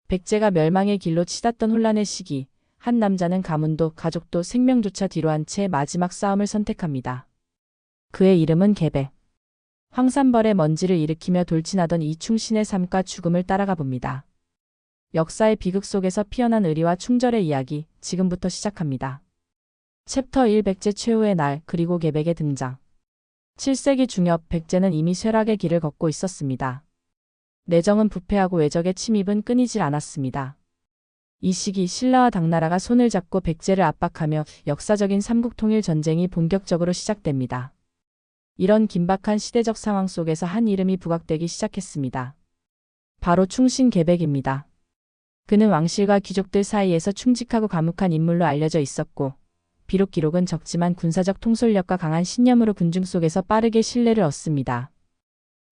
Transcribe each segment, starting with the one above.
백제가 멸망의 길로 치닫던 혼란의 시기, 한 남자는 가문도 가족도 생명조차 뒤로한 채 마지막 싸움을 선택합니다. 그의 이름은 계백. 황산벌의 먼지를 일으키며 돌진하던 이 충신의 삶과 죽음을 따라가 봅니다. 역사의 비극 속에서 피어난 의리와 충절의 이야기, 지금부터 시작합니다. 챕터 1 백제 최후의 날, 그리고 계백의 등장. 7세기 중엽, 백제는 이미 쇠락의 길을 걷고 있었습니다. 내정은 부패하고 외적의 침입은 끊이질 않았습니다. 이 시기 신라와 당나라가 손을 잡고 백제를 압박하며 역사적인 삼국통일 전쟁이 본격적으로 시작됩니다. 이런 긴박한 시대적 상황 속에서 한 이름이 부각되기 시작했습니다. 바로 충신 계백입니다. 그는 왕실과 귀족들 사이에서 충직하고 과묵한 인물로 알려져 있었고, 비록 기록은 적지만 군사적 통솔력과 강한 신념으로 군중 속에서 빠르게 신뢰를 얻습니다.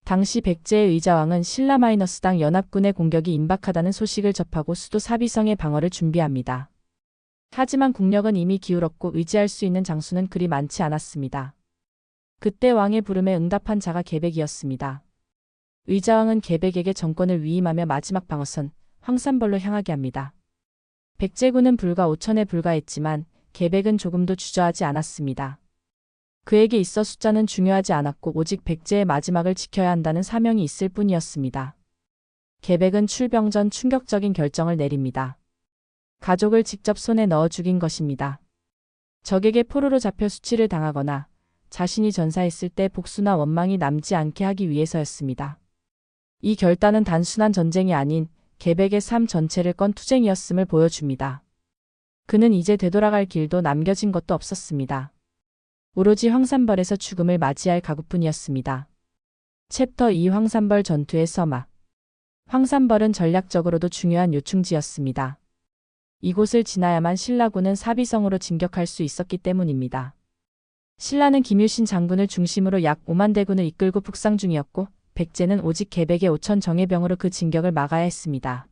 당시 백제의 의자왕은 신라-당 연합군의 공격이 임박하다는 소식을 접하고 수도 사비성의 방어를 준비합니다. 하지만 국력은 이미 기울었고 의지할 수 있는 장수는 그리 많지 않았습니다. 그때 왕의 부름에 응답한 자가 계백이었습니다. 의자왕은 계백에게 정권을 위임하며 마지막 방어선 황산벌로 향하게 합니다. 백제군은 불과 5천에 불과했지만 계백은 조금도 주저하지 않았습니다. 그에게 있어 숫자는 중요하지 않았고 오직 백제의 마지막을 지켜야 한다는 사명이 있을 뿐이었습니다. 계백은 출병 전 충격적인 결정을 내립니다. 가족을 직접 손에 넣어 죽인 것입니다. 적에게 포로로 잡혀 수치를 당하거나 자신이 전사했을 때 복수나 원망이 남지 않게 하기 위해서였습니다. 이 결단은 단순한 전쟁이 아닌 계백의 삶 전체를 건 투쟁이었음을 보여줍니다. 그는 이제 되돌아갈 길도 남겨진 것도 없었습니다. 오로지 황산벌에서 죽음을 맞이할 각오뿐이었습니다. 챕터 2 황산벌 전투의 서막. 황산벌은 전략적으로도 중요한 요충지였습니다. 이곳을 지나야만 신라군은 사비성으로 진격할 수 있었기 때문입니다. 신라는 김유신 장군을 중심으로 약 5만 대군을 이끌고 북상 중이었고, 백제는 오직 계백의 5천 정예병으로 그 진격을 막아야 했습니다.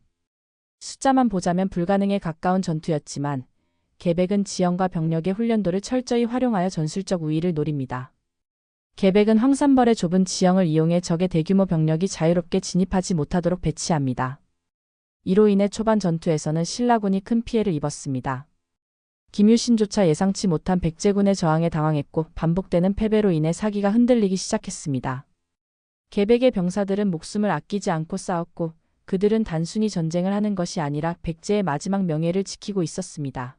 숫자만 보자면 불가능에 가까운 전투였지만 계백은 지형과 병력의 훈련도를 철저히 활용하여 전술적 우위를 노립니다. 계백은 황산벌의 좁은 지형을 이용해 적의 대규모 병력이 자유롭게 진입하지 못하도록 배치합니다. 이로 인해 초반 전투에서는 신라군이 큰 피해를 입었습니다. 김유신조차 예상치 못한 백제군의 저항에 당황했고 반복되는 패배로 인해 사기가 흔들리기 시작했습니다. 계백의 병사들은 목숨을 아끼지 않고 싸웠고 그들은 단순히 전쟁을 하는 것이 아니라 백제의 마지막 명예를 지키고 있었습니다.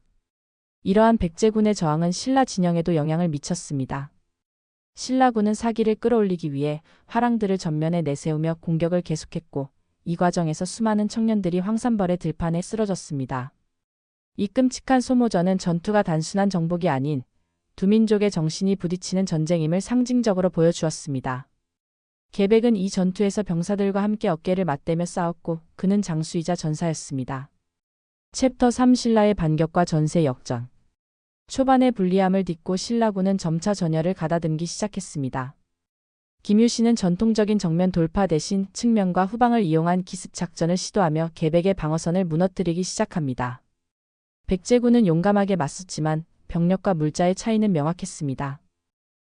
이러한 백제군의 저항은 신라 진영에도 영향을 미쳤습니다. 신라군은 사기를 끌어올리기 위해 화랑들을 전면에 내세우며 공격을 계속했고 이 과정에서 수많은 청년들이 황산벌의 들판에 쓰러졌습니다. 이 끔찍한 소모전은 전투가 단순한 정복이 아닌 두 민족의 정신이 부딪히는 전쟁임을 상징적으로 보여주었습니다. 계백은 이 전투에서 병사들과 함께 어깨를 맞대며 싸웠고 그는 장수이자 전사였습니다. 챕터 3 신라의 반격과 전세 역전. 초반의 불리함을 딛고 신라군은 점차 전열을 가다듬기 시작했습니다. 김유신은 전통적인 정면 돌파 대신 측면과 후방을 이용한 기습 작전을 시도하며 계백의 방어선을 무너뜨리기 시작합니다. 백제군은 용감하게 맞섰지만 병력과 물자의 차이는 명확했습니다.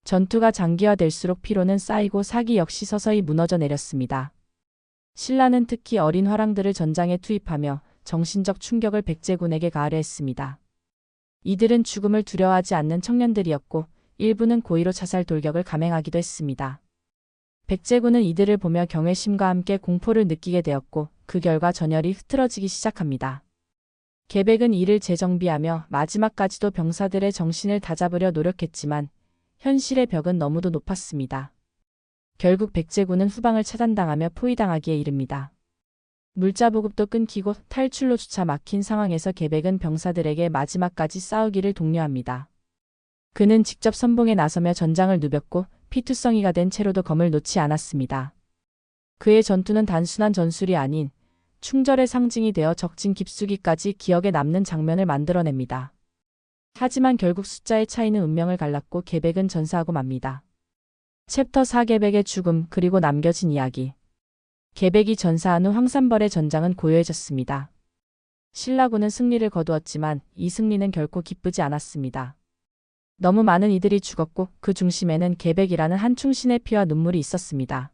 전투가 장기화될수록 피로는 쌓이고 사기 역시 서서히 무너져 내렸습니다. 신라는 특히 어린 화랑들을 전장에 투입하며 정신적 충격을 백제군에게 가하려 했습니다. 이들은 죽음을 두려워하지 않는 청년들이었고 일부는 고의로 자살 돌격을 감행하기도 했습니다. 백제군은 이들을 보며 경외심과 함께 공포를 느끼게 되었고 그 결과 전열이 흐트러지기 시작합니다. 계백은 이를 재정비하며 마지막까지도 병사들의 정신을 다잡으려 노력했지만 현실의 벽은 너무도 높았습니다. 결국 백제군은 후방을 차단당하며 포위당하기에 이릅니다. 물자 보급도 끊기고 탈출로조차 막힌 상황에서 계백은 병사들에게 마지막까지 싸우기를 독려합니다. 그는 직접 선봉에 나서며 전장을 누볐고 피투성이가 된 채로도 검을 놓지 않았습니다. 그의 전투는 단순한 전술이 아닌 충절의 상징이 되어 적진 깊숙이까지 기억에 남는 장면을 만들어냅니다. 하지만 결국 숫자의 차이는 운명을 갈랐고 계백은 전사하고 맙니다. 챕터 4 계백의 죽음 그리고 남겨진 이야기. 계백이 전사한 후 황산벌의 전장은 고요해졌습니다. 신라군은 승리를 거두었지만 이 승리는 결코 기쁘지 않았습니다. 너무 많은 이들이 죽었고 그 중심에는 계백이라는 한 충신의 피와 눈물이 있었습니다.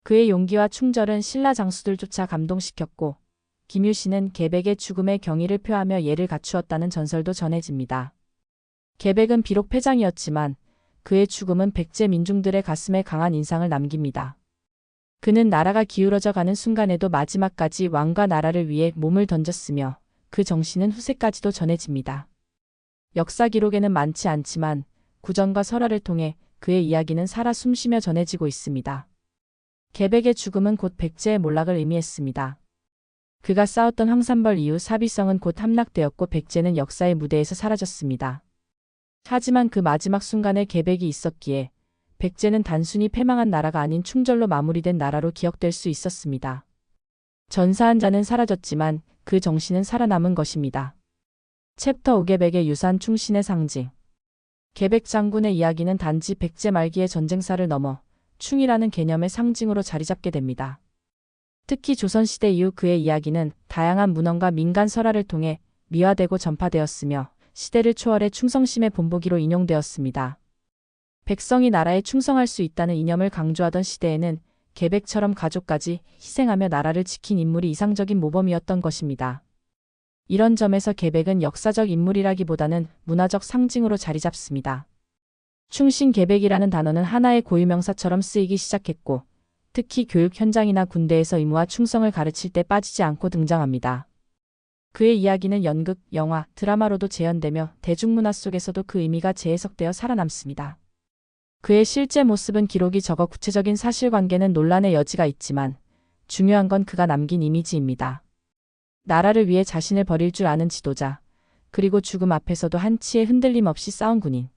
그의 용기와 충절은 신라 장수들조차 감동시켰고 김유신은 계백의 죽음의 경위를 표하며 예를 갖추었다는 전설도 전해집니다. 계백은 비록 패장이었지만 그의 죽음은 백제 민중들의 가슴에 강한 인상을 남깁니다. 그는 나라가 기울어져 가는 순간에도 마지막까지 왕과 나라를 위해 몸을 던졌으며 그 정신은 후세까지도 전해집니다. 역사 기록에는 많지 않지만 구전과 설화를 통해 그의 이야기는 살아 숨쉬며 전해지고 있습니다. 계백의 죽음은 곧 백제의 몰락을 의미했습니다. 그가 싸웠던 황산벌 이후 사비성은 곧 함락되었고 백제는 역사의 무대에서 사라졌습니다. 하지만 그 마지막 순간에 계백이 있었기에 백제는 단순히 패망한 나라가 아닌 충절로 마무리된 나라로 기억될 수 있었습니다. 전사한 자는 사라졌지만 그 정신은 살아남은 것입니다. 챕터 5 계백의 유산 충신의 상징. 계백 장군의 이야기는 단지 백제 말기의 전쟁사를 넘어 충이라는 개념의 상징으로 자리잡게 됩니다. 특히 조선시대 이후 그의 이야기는 다양한 문헌과 민간 설화를 통해 미화되고 전파되었으며 시대를 초월해 충성심의 본보기로 인용되었습니다. 백성이 나라에 충성할 수 있다는 이념을 강조하던 시대에는 계백처럼 가족까지 희생하며 나라를 지킨 인물이 이상적인 모범이었던 것입니다. 이런 점에서 계백은 역사적 인물이라기보다는 문화적 상징으로 자리잡습니다. 충신계백이라는 단어는 하나의 고유명사처럼 쓰이기 시작했고 특히 교육 현장이나 군대에서 의무와 충성을 가르칠 때 빠지지 않고 등장합니다. 그의 이야기는 연극, 영화, 드라마로도 재현되며 대중문화 속에서도 그 의미가 재해석되어 살아남습니다. 그의 실제 모습은 기록이 적어 구체적인 사실관계는 논란의 여지가 있지만 중요한 건 그가 남긴 이미지입니다. 나라를 위해 자신을 버릴 줄 아는 지도자, 그리고 죽음 앞에서도 한치의 흔들림 없이 싸운 군인.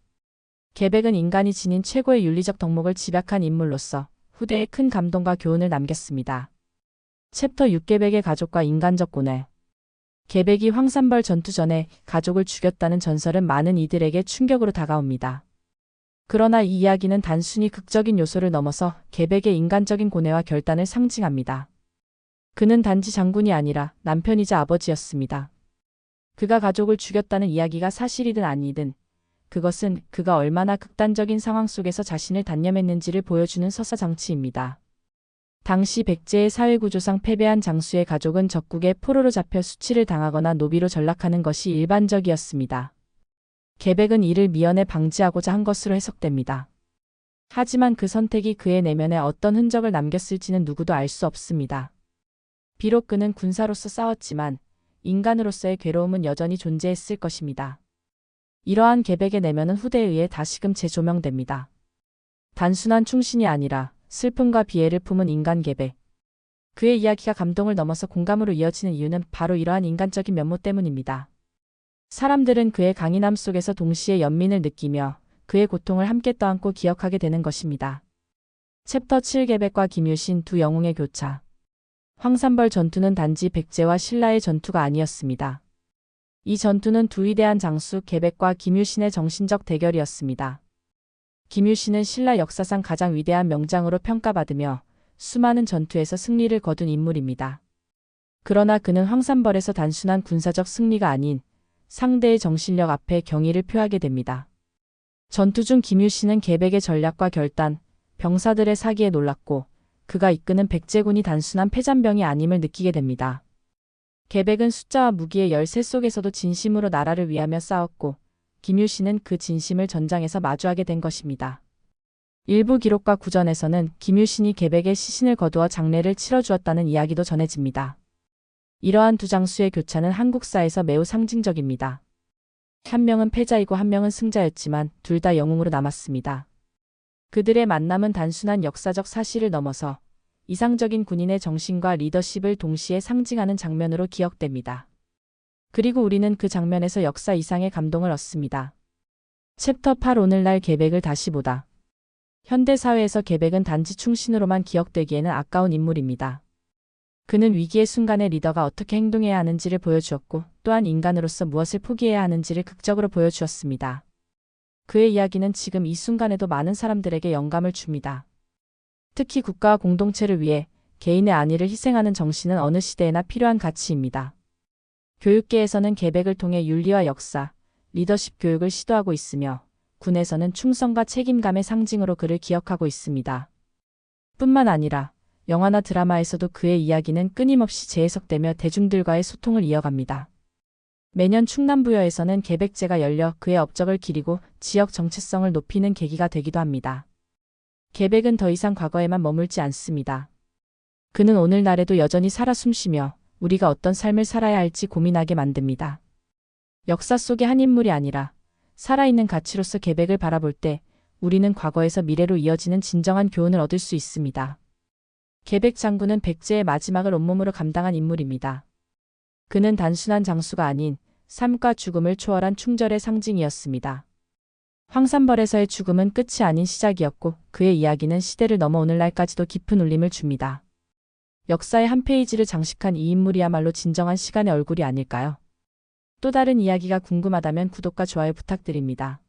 계백은 인간이 지닌 최고의 윤리적 덕목을 집약한 인물로서 후대에 큰 감동과 교훈을 남겼습니다. 챕터 6 계백의 가족과 인간적 고뇌. 계백이 황산벌 전투 전에 가족을 죽였다는 전설은 많은 이들에게 충격으로 다가옵니다. 그러나 이 이야기는 단순히 극적인 요소를 넘어서 계백의 인간적인 고뇌와 결단을 상징합니다. 그는 단지 장군이 아니라 남편이자 아버지였습니다. 그가 가족을 죽였다는 이야기가 사실이든 아니든 그것은 그가 얼마나 극단적인 상황 속에서 자신을 단념했는지를 보여주는 서사장치입니다. 당시 백제의 사회구조상 패배한 장수의 가족은 적국의 포로로 잡혀 수치를 당하거나 노비로 전락하는 것이 일반적이었습니다. 계백은 이를 미연에 방지하고자 한 것으로 해석됩니다. 하지만 그 선택이 그의 내면에 어떤 흔적을 남겼을지는 누구도 알 수 없습니다. 비록 그는 군사로서 싸웠지만 인간으로서의 괴로움은 여전히 존재했을 것입니다. 이러한 계백의 내면은 후대에 의해 다시금 재조명됩니다. 단순한 충신이 아니라 슬픔과 비애를 품은 인간 계백. 그의 이야기가 감동을 넘어서 공감으로 이어지는 이유는 바로 이러한 인간적인 면모 때문입니다. 사람들은 그의 강인함 속에서 동시에 연민을 느끼며 그의 고통을 함께 떠안고 기억하게 되는 것입니다. 챕터 7 계백과 김유신 두 영웅의 교차. 황산벌 전투는 단지 백제와 신라의 전투가 아니었습니다. 이 전투는 두 위대한 장수 계백과 김유신의 정신적 대결이었습니다. 김유신은 신라 역사상 가장 위대한 명장으로 평가받으며 수많은 전투에서 승리를 거둔 인물입니다. 그러나 그는 황산벌에서 단순한 군사적 승리가 아닌 상대의 정신력 앞에 경의를 표하게 됩니다. 전투 중 김유신은 계백의 전략과 결단, 병사들의 사기에 놀랐고 그가 이끄는 백제군이 단순한 패잔병이 아님을 느끼게 됩니다. 계백은 숫자와 무기의 열세 속에서도 진심으로 나라를 위하며 싸웠고 김유신은 그 진심을 전장에서 마주하게 된 것입니다. 일부 기록과 구전에서는 김유신이 계백의 시신을 거두어 장례를 치러주었다는 이야기도 전해집니다. 이러한 두 장수의 교차는 한국사에서 매우 상징적입니다. 한 명은 패자이고 한 명은 승자였지만 둘 다 영웅으로 남았습니다. 그들의 만남은 단순한 역사적 사실을 넘어서 이상적인 군인의 정신과 리더십을 동시에 상징하는 장면으로 기억됩니다. 그리고 우리는 그 장면에서 역사 이상의 감동을 얻습니다. 챕터 8 오늘날 계백을 다시 보다. 현대사회에서 계백은 단지 충신으로만 기억되기에는 아까운 인물입니다. 그는 위기의 순간에 리더가 어떻게 행동해야 하는지를 보여주었고 또한 인간으로서 무엇을 포기해야 하는지를 극적으로 보여주었습니다. 그의 이야기는 지금 이 순간에도 많은 사람들에게 영감을 줍니다. 특히 국가와 공동체를 위해 개인의 안위를 희생하는 정신은 어느 시대에나 필요한 가치입니다. 교육계에서는 계백을 통해 윤리와 역사, 리더십 교육을 시도하고 있으며 군에서는 충성과 책임감의 상징으로 그를 기억하고 있습니다. 뿐만 아니라 영화나 드라마에서도 그의 이야기는 끊임없이 재해석되며 대중들과의 소통을 이어갑니다. 매년 충남부여에서는 개백제가 열려 그의 업적을 기리고 지역 정체성을 높이는 계기가 되기도 합니다. 개백은 더 이상 과거에만 머물지 않습니다. 그는 오늘날에도 여전히 살아 숨쉬며 우리가 어떤 삶을 살아야 할지 고민하게 만듭니다. 역사 속의 한 인물이 아니라 살아있는 가치로서 개백을 바라볼 때 우리는 과거에서 미래로 이어지는 진정한 교훈을 얻을 수 있습니다. 개백 장군은 백제의 마지막을 온몸으로 감당한 인물입니다. 그는 단순한 장수가 아닌 삶과 죽음을 초월한 충절의 상징이었습니다. 황산벌에서의 죽음은 끝이 아닌 시작이었고 그의 이야기는 시대를 넘어 오늘날까지도 깊은 울림을 줍니다. 역사의 한 페이지를 장식한 이 인물이야말로 진정한 시간의 얼굴이 아닐까요? 또 다른 이야기가 궁금하다면 구독과 좋아요 부탁드립니다.